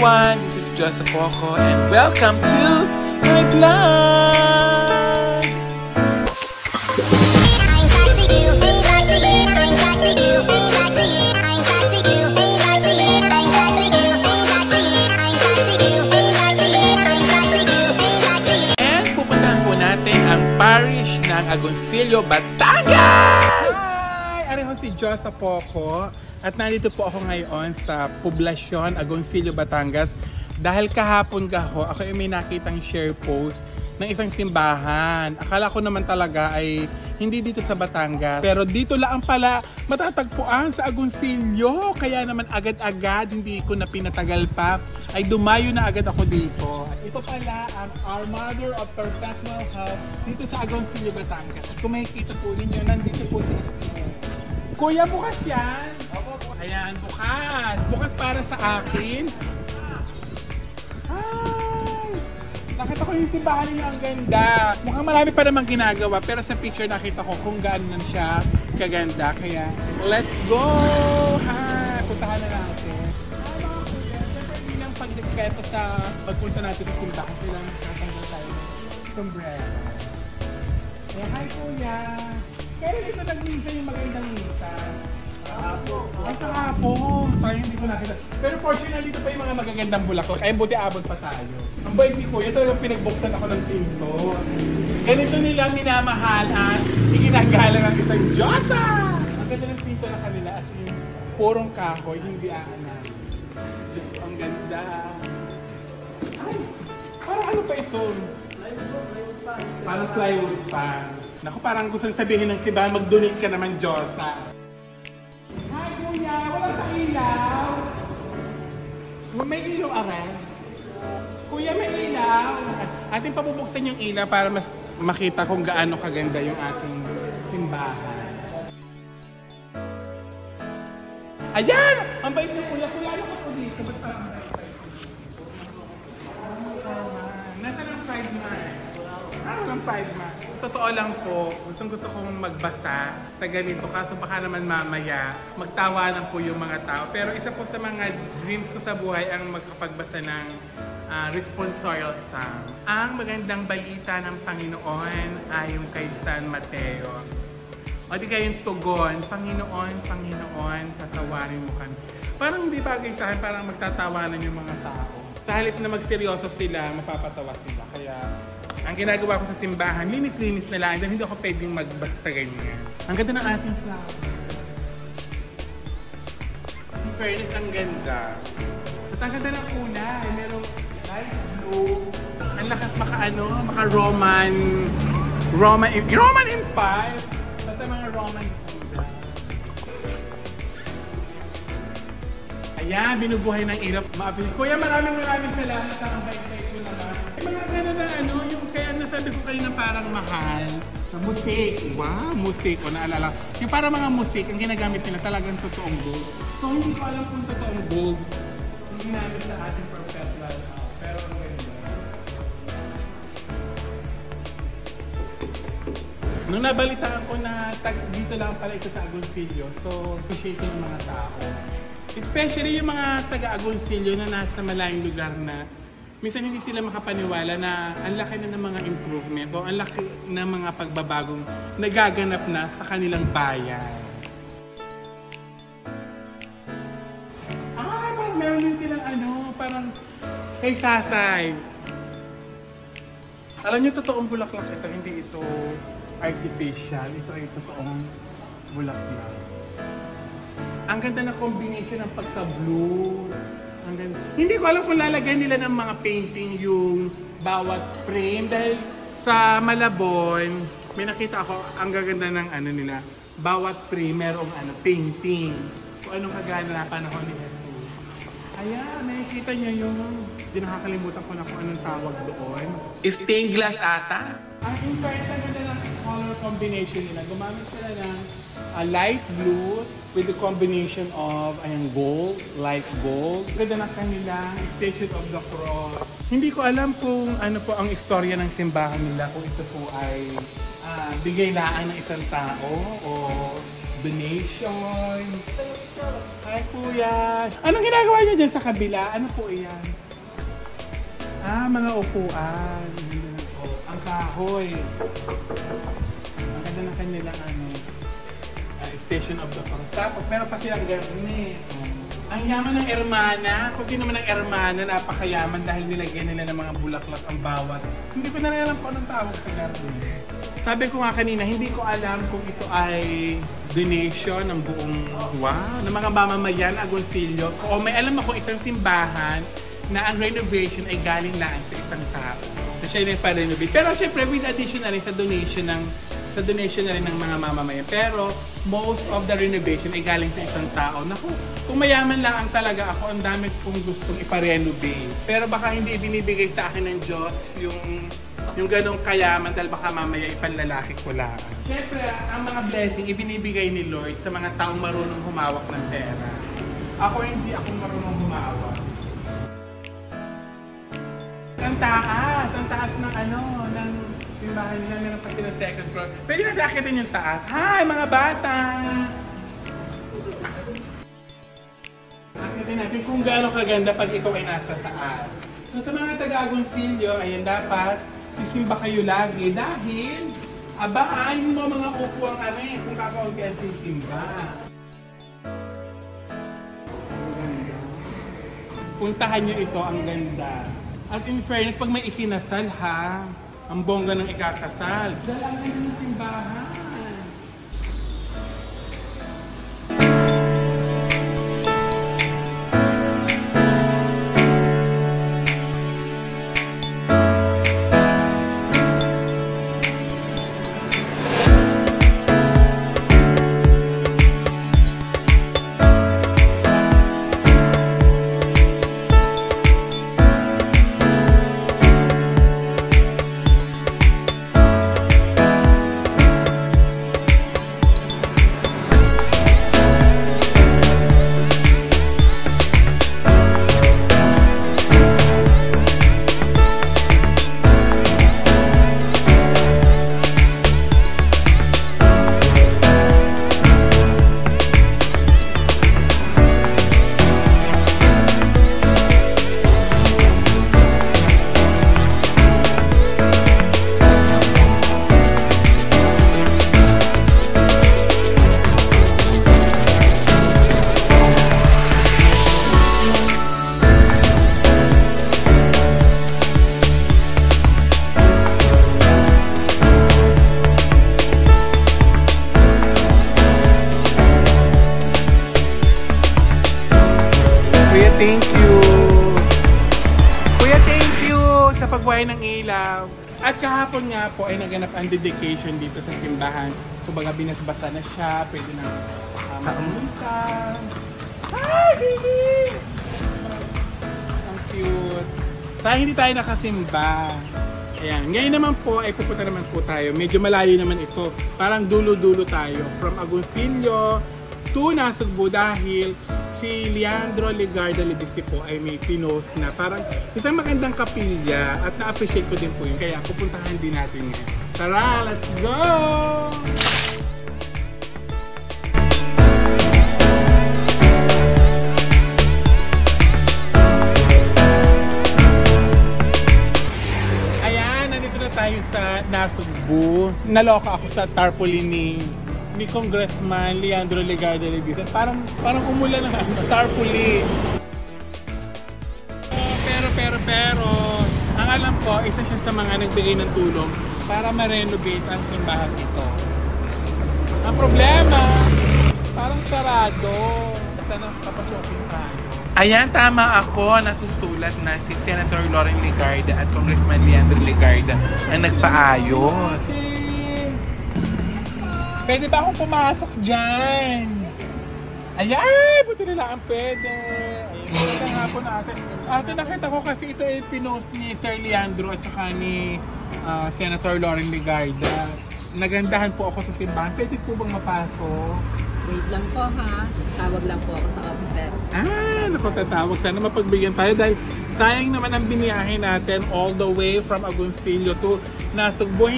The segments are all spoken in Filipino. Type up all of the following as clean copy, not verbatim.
everyone, this is Joseph Poco and welcome to my vlog! And pupuntahan po natin ang parish ng Agoncillo, Batangas! Hi! Areho si Joseph Poco. At nandito po ako ngayon sa Poblacion, Agoncillo, Batangas. Dahil kahapon ako ay may nakitang share post ng isang simbahan. Akala ko naman talaga ay hindi dito sa Batangas. Pero dito lang pala matatagpuan sa Agoncillo. Kaya naman agad-agad, hindi ko na pinatagal pa, ay dumayo na agad ako dito. At ito pala ang Our Mother of Perpetual Health dito sa Agoncillo, Batangas. At kung makikita po ninyo, nandito po si Kuya, bukas yan? Opo, bukas. Ayan, bukas. Bukas para sa akin. Ay! Nakita ko yung simbahan niyo, ang ganda. Mukhang marami pa namang ginagawa, pero sa picture nakita ko kung gaano na siya kaganda. Kaya, let's go! Ha! Puntahan na natin. Siyempre, hindi lang pagdespeto sa pagpunta natin sa simbahan. Kailangan natanggal tayo ng sombrero. Hi, Kuya! Kaya dito nag-misa yung magandang misa. Ay, kahapon. Tayo hindi ko nakita. Pero fortunately, dito pa yung mga magagandang bulaklak. Kaya buti abot pa tayo. Ang bait ni Kuya, talagang pinagbuksan ako ng pinto. Ganito nila minamahal at iginagalang ang isang Diyosa! Ang ganda ng pinto na kanila at yung purong kahoy, hindi aanan. Diyos ko, ang ganda. Ay, parang ano pa ito? Parang plywood pa. Naku, parang gusto sabihin ng simbahan, mag-donate ka naman, Diyosa. Hi, Kuya! Wala sa ilaw! May ilaw, aray. Kuya, may ilaw! Ating pabubuksan yung ilaw para mas makita kung gaano kaganda yung ating simbahan. Ayan! Ang bait ng Kuya! Kuya, ano ka po dito? Ba't parang nasaan ang 5 man? Ang 5 man. Totoo lang po, gusto kong magbasa sa ganito kaso baka naman mamaya magtawanan po yung mga tao. Pero isa po sa mga dreams ko sa buhay ang magkapagbasa ng responsorial psalm. Ang magandang balita ng Panginoon ayon kay San Mateo. O di kayong tugon, Panginoon, Panginoon, patawarin mo kami. Parang hindi bagay sa akin, parang magtatawanan yung mga tao. Sa halip na magseryoso sila, mapapatawa sila. Kaya ang ginagawa ko sa simbahan, linis-linis na lang, hindi ako pwedeng magbasa sa ganyan. Ang ganda ng ating flower. In fairness, ang ganda. At ang ganda ng kulay, merong light blue. Ang lakas maka-Roman Empire. Basta mga Roman kulay. Ayan, binubuhay ng ilaw. Kuya, maraming salamat ang bait-bait ko naman. Mga gano'n na yung kaya nasabi ko kanina parang mahal. Sa musik. Wow, musik. O naalala. Yung parang mga musik, ang ginagamit nila talagang totoong gold. So hindi ko alam kung totoong gold yung ginamit sa ating perpetual. Pero ang ganda. Nung nabalitaan ko na dito lang pala ito sa Agoncillo, so appreciate yung mga tao. Especially yung mga taga-Agoncillo na nasa malayong lugar na minsan hindi sila makapaniwala na ang laki na ng mga improvement o ang laki na mga pagbabagong nagaganap na sa kanilang bayan. Parang meron din silang parang kay Sasay. Alam niyo, totoong bulaklak ito, hindi ito artificial. Ito ay totoong bulaklak. Ang ganda na combination ng pagka-blue. Ang ganda. Hindi ko alam kung lalagyan nila ng mga painting yung bawat frame dahil sa Malabon, may nakita ako ang gaganda ng nila. Bawat frame merong painting. Kung anong kagana panahon ni Jesus. Ayan, nakikita niyo yung hindi nakakalimutan ko na kung anong tawag doon. Stained glass ata? In fact, ang ganda ng color combination nila. Gumamit sila ng light blue with the combination of gold, light gold. Ganda ng kanilang Station of the Cross. Hindi ko alam kung ano po ang istorya ng simbahan nila, kung ito po ay bigay laan ng isang tao o donation. Hi Hi, Kuya. Anong ginagawa niyo dyan sa kabila? Ano po iyan? Mga upuan. Ang kahoy. Ang ganda ng kanilang station of the cross. Tapos meron pa silang garnet. Ang yaman ng ermana. Kung sino man ang ermana, napakayaman dahil nilagyan nila ng mga bulaklak ang bawat. Hindi ko na alam po anong tawag sa garnet. Sabi ko nga kanina, hindi ko alam kung ito ay donation ng buong ng mga mamamayan, Agoncillo. O may alam ako isang simbahan na ang renovation ay galing lang sa isang tao. So siya yung pa-renovate. Pero syempre with addition na rin sa donation na rin ng mga mamamayan. Pero most of the renovation ay galing sa isang tao. Naku, kung mayaman lang ang talaga ako, ang dami kong gustong ipa-renovate. Pero baka hindi binibigay sa akin ng Diyos yung ganong kayaman dahil baka mamaya ipanlalaki ko lang. Siyempre, ang mga blessing ibinibigay ni Lord sa mga taong marunong humawak ng pera. Ako hindi ako marunong humawak. Ang taas ng ng simbahan nila, meron pa sila second floor. Pwede na akitin yung taas. Hi mga bata! Akitin natin kung gaano kaganda pag ikaw ay nasa taas. So sa mga taga-Agoncillo, ayan dapat sisimba kayo lagi dahil abaan mo mga upuang kung kakawag kayo sisimba. Puntahan nyo ito, ang ganda. At in fairness, pag may ikinasal ha, ang bongga ng ikakasal. Dahil ang ganda ng simbahan. Thank you! Kuya, thank you sa pagbuhay ng ilaw. At kahapon nga po ay naganap ang dedication dito sa simbahan. Kumbaga binasbasa na siya, pwede na mamunta. Hi, baby! Ang cute. Dahil hindi tayo nakasimba. Ayan. Ngayon naman po ay pupunta naman po tayo. Medyo malayo naman ito. Parang dulo-dulo tayo. From Agoncillo to Nasugbu dahil si Leandro Legarda Libisque po ay may pinost na parang isang magandang kapilya at na-appreciate ko din po yun. Kaya pupuntahan din natin ngayon. Tara, let's go! Ayan, nandito na tayo sa Nasugbu. Naloka ako sa tarpaulin ni Congressman Leandro Legarda Libisque. Parang umulan ng tarpaulin. Pero, ang alam ko, isa siya sa mga nagbigay ng tulong para ma-renovate ang simbahan ito. Ang problema, parang sarado. Sana kapag-shopping tayo. Ayan, tama ako. Nasusulat na si Senator Loren Legarda at Congressman Leandro Legarda ang nagpaayos. Pwede ba akong pumasok dyan? Ayan! Buti nila ang pwede. Ayan, ito nga po natin. Ate, nakita ko kasi ito ay pinost ni Sir Leandro at saka ni Senator Loren Legarda. Nagandahan po ako sa simbahan. Pwede po bang mapasok? Wait lang po ha. Tawag lang po ako sa officer. Naku, tatawag. Sana mapagbigyan tayo dahil sayang naman ang biniyahe natin all the way from Agoncillo to Nasugbu.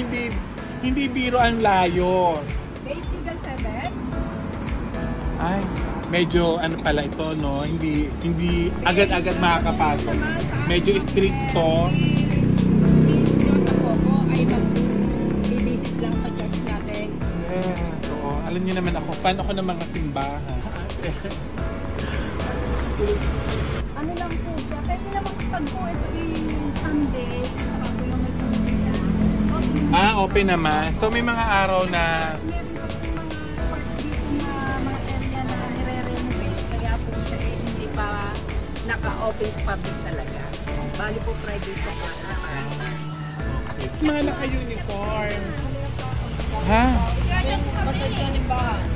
Hindi biro ang layo. Base Eagle 7? Ay, medyo ano pala ito, no? Hindi agad-agad makakapasok. Medyo stricto. Please, Diyos ako po ay mag-visit lang sa church natin. Yeah, oo. Alam niyo naman ako, fan ako ng mga simbahan. Ano lang po siya, pwede naman pag po ito yung Sunday, saka po yung may pamilya. Open naman. So may mga araw na Meron pa po mga parts dito na mga area na nire-renovate, kaya po siya hindi pa naka-open public talaga. Bali po private po pa. mga naka-uniform. Ha? Matagyan yung bahan.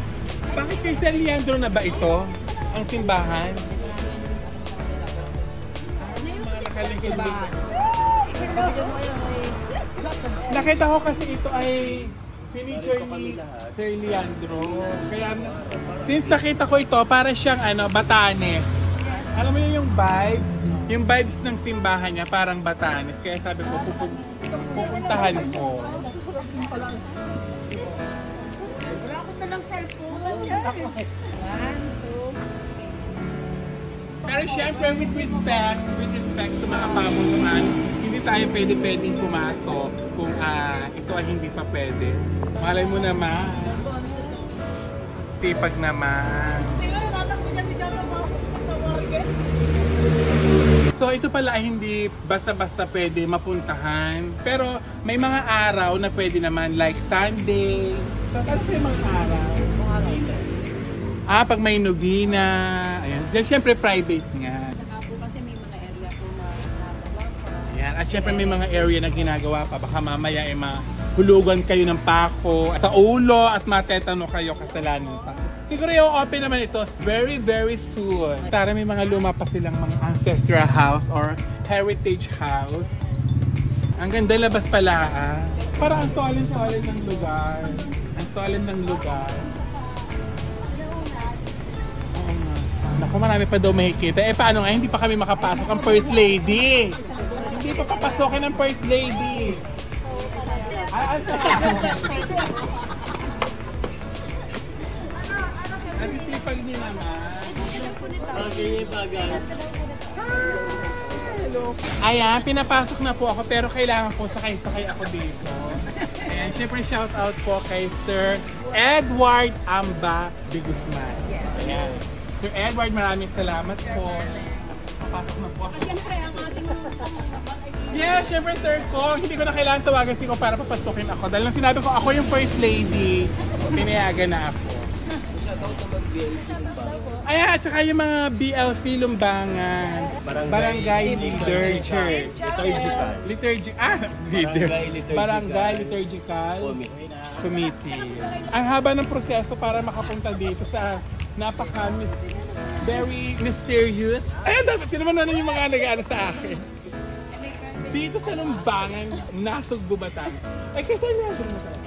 Bakit kay San Leandro na ba ito? Ang simbahan? Mga nakalingkod dito. Nakita ko kasi ito ay finisher ni Sir Leandro. Kaya, since nakita ko ito, para siyang Batanes. Alam mo yun yung vibe? Yung vibes ng simbahan niya, parang Batanes. Kaya sabi ko, pupuntahan ko. Wala ko talang cellphone. 1, 2, Pero syempre, with respect sa mga pamunuan, hindi tayo pwedeng pumasok kung ito ay hindi pa pwede. Malay mo naman. Tipag naman. siguro tatakbo niya si Jojo mo sa market. So ito pala ay hindi basta-basta pwede mapuntahan. Pero may mga araw na pwede naman, like Sunday. So ano pa yung mga araw? Pag may novena. Ayan. Siyempre private nga. Saka po kasi may mga area po na ginagawa pa. Ayan. At syempre may mga area na ginagawa pa. Baka mamaya ay mahulugan kayo ng pako sa ulo at matetano kayo kasalanan pa. Siguro yung open naman ito very, very soon. Tara, may mga luma pa silang mga ancestral house or heritage house. Ang ganda labas pala. Parang ang solid ng lugar. Ang solid ng lugar. Oo nga. Naku, marami pa daw makikita. Paano nga, hindi pa kami makapasok ang First Lady. Hindi pa papasokin ang First Lady. Nasisipag niyo naman. Okay, bagay. Hello. Ayan, pinapasok na po ako pero kailangan po sakay ako dito. Ayan, syempre shout out po kay Sir Edward Amba de Guzman. Ayan. Sir Edward, maraming salamat po. Papasok na po ako. Siyempre, ang ating Yeah, syempre sir ko. Hindi ko na kailangan tawagan si ko para papasukin ako. Dahil nang sinabi ko ako yung First Lady, pinayagan na ako. Ayan, at saka yung mga BLC Lumbangan. Barangay Liturgical. Barangay Liturgical Committee. Ang haba ng proseso para makapunta dito sa very mysterious. Ayan, dapat naman yung mga nag-ano sa akin. Dito sa Lumbangan, Nasugbu, Batangas. Ay, kasi Nasugbu mo tayo.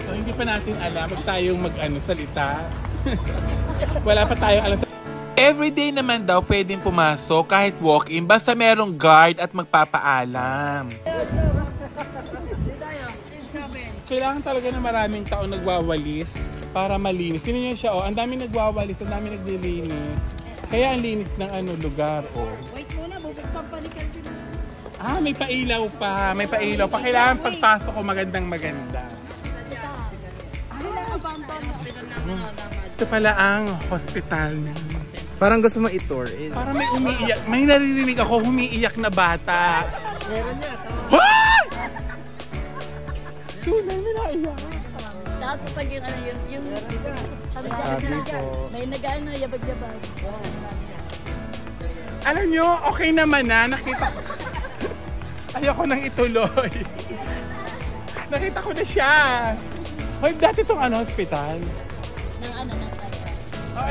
So, hindi pa natin alam. Huwag tayong salita. Wala pa tayong alam. Everyday naman daw pwedeng pumasok kahit walk-in basta merong guard at magpapaalam. Kailangan talaga na maraming tao nagwawalis para malinis. Tingnan niyo siya, ang dami nagwawalis, ang dami naglilinis. Kaya ang linis ng lugar, Wait muna, bubuksan pa ni Calvin. May pailaw pa. May pailaw pa. Kailangan pagpasok ko magandang-maganda. Ito pala ang hospital niya. Parang gusto mo i-tour. Parang may umiiyak. May naririnig ako humiiyak na bata. Meron niya. What? Tunay, may naiyak. Tapos pag yung Sabi ko. may nag-ano, yabag-yabag. Alam nyo, okay naman na. Nakita ko. Ayoko nang ituloy. Nakita ko na siya. Hoy, dati itong hospital. Ng ano, ng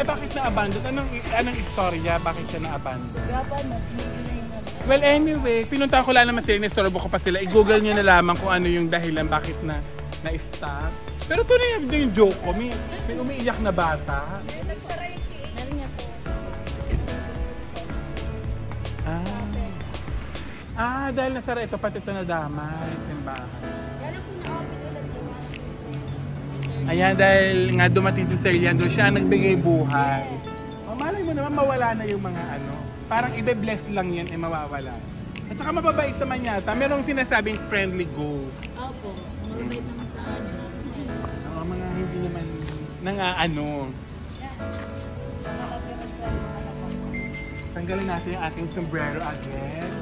Bakit na-abandon? Anong istorya? Bakit siya na-abandon? Gaba na, hindi na Well, anyway, pinunta ko lang naman sila, nistorbo ko pa sila. I-google nyo na lamang kung ano yung dahilan bakit na-stop. Pero tunay yung joke ko, may umiiyak na bata. Meron niya po. Dahil nasara ito, pati ito nadamay. Simbahan. Ayan, dahil nga dumating si Sir Leandro, siya ang nagbigay buhay. Malay mo naman, mawala na yung mga ano. Parang ibe-bless lang yan, mawawala. At saka mababait naman yata. Merong sinasabing friendly ghost. Opo, mababait naman sa ano. Mga hindi naman nang-ano. Tanggalin natin yung ating sombrero again.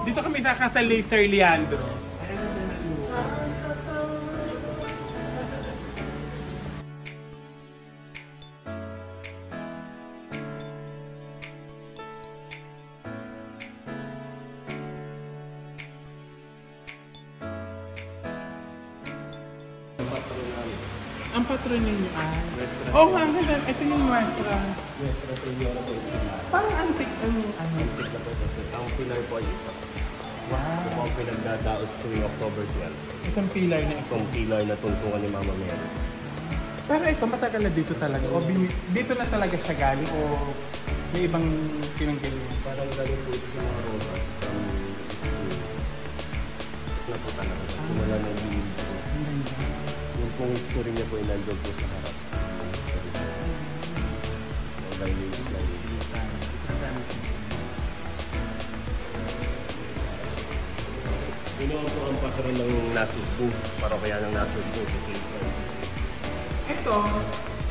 Dito kami sakasal ni Sir Leandro. Ang patron ninyo ay? Oo nga, ang ganda. Ito yung nuestra. Nuestra Señora po ito. Parang antique ang ano. Antique na po ito. Ang pilar po ay ito. Wow. Ito po ang pinagdadaos tuwing October 12. Itong pillar na ito. Itong pilar na tuntungan ni Mama Mary. Pero ito, matagal na dito talaga. O dito na talaga siya galing o may ibang tinanggal niya? Parang galing po ito sa mga Roma. Na po talaga. Simula na yung yung pong history niya po ay nandun po sa harap. Ito po ang patron ng Nasugbu. Parokya ng Nasugbu. Ito,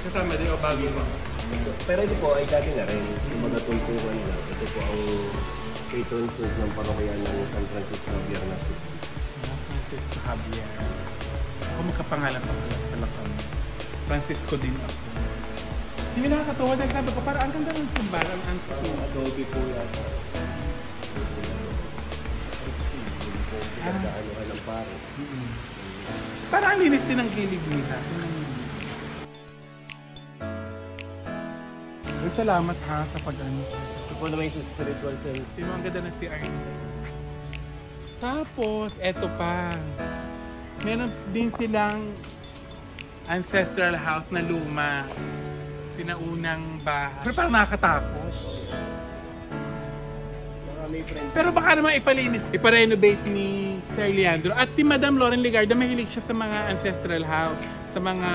kasama din o bago mo? Pero ito po ay dati na rin. Yung mga tuntungan nila. Ito po ang patron saint ng parokya ng San Francisco Javier Nasugbu. San Francisco Javier. Ako magkapangalan pa pala kami. Francisco din ako. Hindi nakakatawa dahil sabi ko, parang ang ganda ng simbahan. Ang adobe po yata. Ano ka ng pare. Parang ang linis din ng gilid nila. Salamat ha sa pag-ano. Ito po naman yung spiritual sense. Sino ang ganda ng CR. Tapos, eto pa. Meron din silang ancestral house na luma. Pinaunang bahay. Pero parang nakakatakot. Pero baka naman ipalinis, iparenovate ni Sir Leandro. At si Madam Lauren Ligarda, mahilig siya sa mga ancestral house. Sa mga...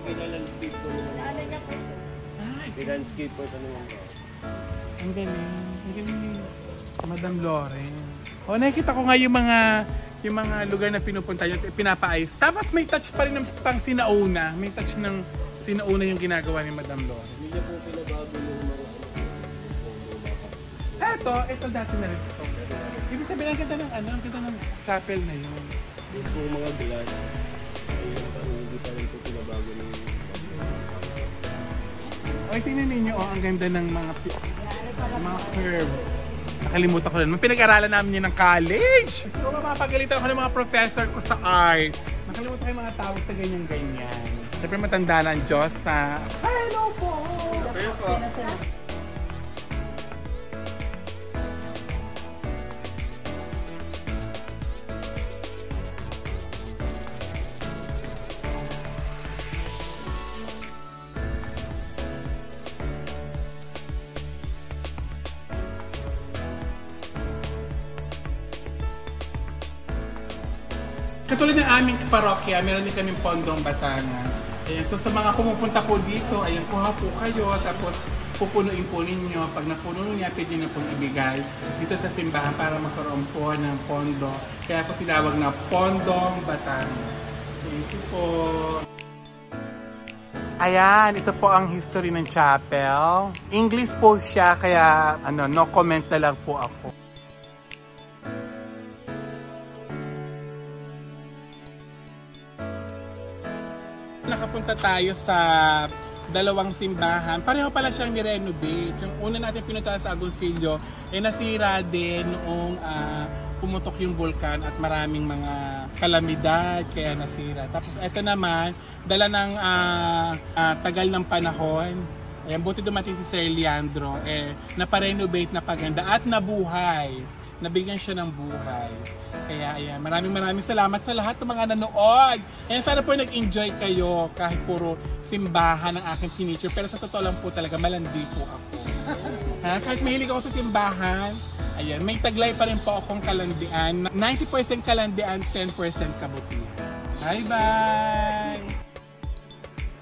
Pinalandscape po nila. Pinalandscape po ito naman po. Ang galing. Ang galing. Madam Lauren. O, nakikita ko nga yung mga lugar na pinupunta nyo, pinapaayos. Tapos may touch pa rin ng pang sinauna. May touch ng sinauna yung ginagawa ni Madam Lauren. Hindi niya po pinabago yung mga Ito dati na rin ito. Ibig sabihin, ang ganda ng ang ganda ng chapel na yun. yung po mga glass. Ayun, parang hindi pa rin po pinabago ng Ay, tingnan ninyo, ang ganda ng mga curve. Nakalimutan ko rin. Pinag-aralan namin yun ng college. So, mapapagalitan ako ng mga professor ko sa art. Nakalimutan ko yung mga tawag sa ganyan-ganyan. Siyempre matanda na ang Diyos sa... Hello po! Hello po! Katulad ng aming parokya, meron din kaming pondong Batangas. Ayan, so sa mga pumupunta po dito, ayan, kuha po kayo, tapos pupunuin po ninyo. Pag napuno niya, pwede na pong ibigay dito sa simbahan para magkaroon po ng pondo. Kaya po tinawag na Pondong Batangas. Thank you po. Ayan, ito po ang history ng chapel. English po siya, kaya no comment na lang po ako. Nakapunta tayo sa dalawang simbahan. Pareho pala siyang ni-renovate. Yung una natin pinuntahan sa Agoncillo, nasira din noong pumutok yung bulkan at maraming mga kalamidad kaya nasira. Tapos ito naman, dala ng tagal ng panahon. Ayan, buti dumating si Sir Leandro, naparenovate na paganda at nabuhay. Nabigyan siya ng buhay. Kaya ayan, maraming salamat sa lahat ng mga nanood. And sana po nag-enjoy kayo kahit puro simbahan ang aking finiture. Pero sa totoo lang po talaga, malandi po ako. Kahit mahilig ako sa simbahan, ayan, may taglay pa rin po akong kalandian. 90% kalandian, 10% kabutihan. Bye-bye!